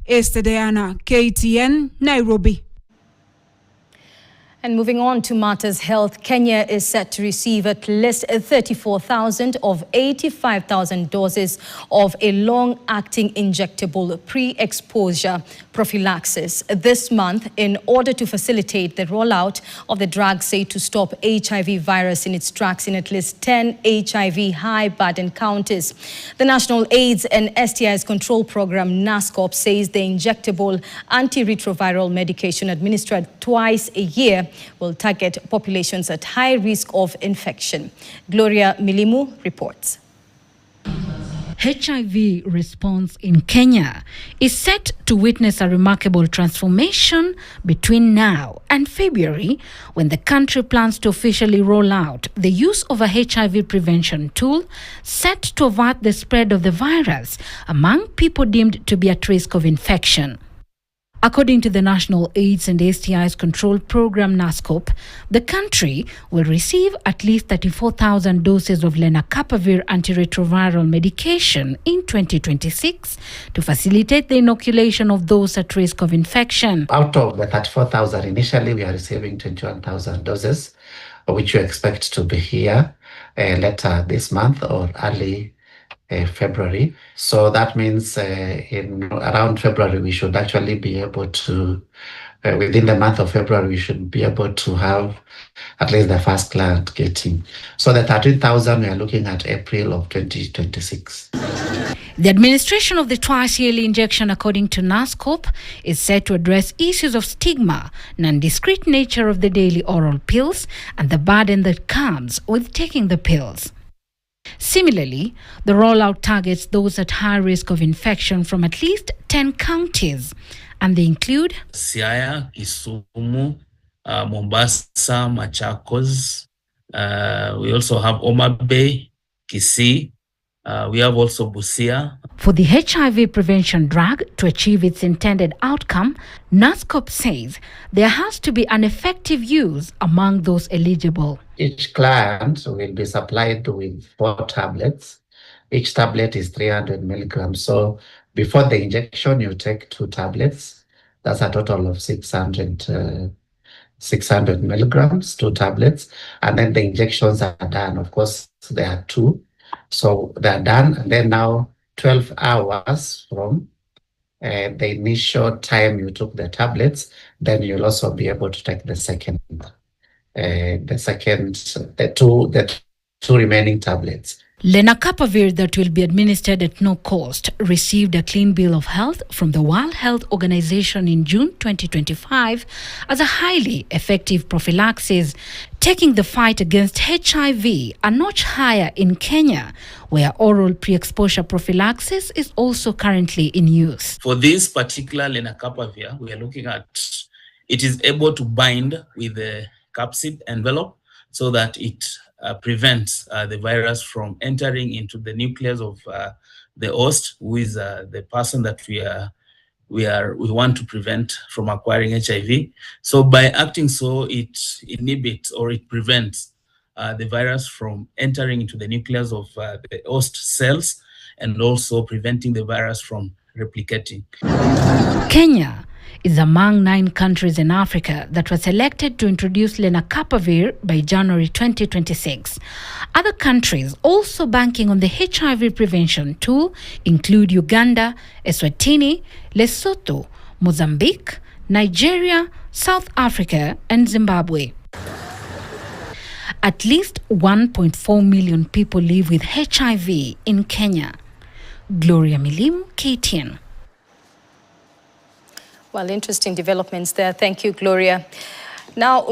Esther Diana, KTN, Nairobi. And moving on to matters health, Kenya is set to receive at least 34,000 of 85,000 doses of a long-acting injectable pre-exposure prophylaxis this month in order to facilitate the rollout of the drug said to stop HIV virus in its tracks in at least 10 HIV high-burden counties. The National AIDS and STIs Control Program, NASCOP, says the injectable antiretroviral medication administered twice a year will target populations at high risk of infection. Gloria Milimu reports. HIV response in Kenya is set to witness a remarkable transformation between now and February, when the country plans to officially roll out the use of a HIV prevention tool set to avert the spread of the virus among people deemed to be at risk of infection. According to the National AIDS and STIs Control Program, NASCOP, the country will receive at least 34,000 doses of lenacapavir antiretroviral medication in 2026 to facilitate the inoculation of those at risk of infection. Out of the 34,000, initially we are receiving 21,000 doses, which we expect to be here later this month or early February. So that means in around February, we should actually be able to, within the month of February, we should be able to have at least the first client getting. So the 13,000, we are looking at April of 2026. The administration of the twice-yearly injection, according to NASCOP, is set to address issues of stigma, non-discrete nature of the daily oral pills, and the burden that comes with taking the pills. Similarly, the rollout targets those at high risk of infection from at least 10 counties, and they include Siaya, Kisumu, Mombasa, Machakos. We also have Homa Bay, Kisii. We have also Busia. For the HIV prevention drug to achieve its intended outcome, NASCOP says there has to be an effective use among those eligible. Each client will be supplied with 4 tablets. Each tablet is 300 milligrams. So before the injection, you take 2 tablets. That's a total of 600 milligrams, 2 tablets. And then the injections are done. Of course, there are 2. So they're done. And then now 12 hours from the initial time you took the tablets, then you'll also be able to take the two remaining tablets. Lenacapavir, that will be administered at no cost, received a clean bill of health from the World Health Organization in June 2025 as a highly effective prophylaxis, taking the fight against HIV a notch higher in Kenya, where oral pre-exposure prophylaxis is also currently in use. For this particular lenacapavir, we are looking at it is able to bind with the capsid envelope so that it prevents the virus from entering into the nucleus of the host, who is the person that we want to prevent from acquiring HIV. So by acting so, it inhibits or it prevents the virus from entering into the nucleus of the host cells, and also preventing the virus from replicating. Kenya is among 9 countries in Africa that were selected to introduce lenacapavir by January 2026. Other countries also banking on the HIV prevention tool include Uganda, Eswatini, Lesotho, Mozambique, Nigeria, South Africa, and Zimbabwe. At least 1.4 million people live with HIV in Kenya. Gloria Milimu, KTN. Well, interesting developments there. Thank you, Gloria. Now,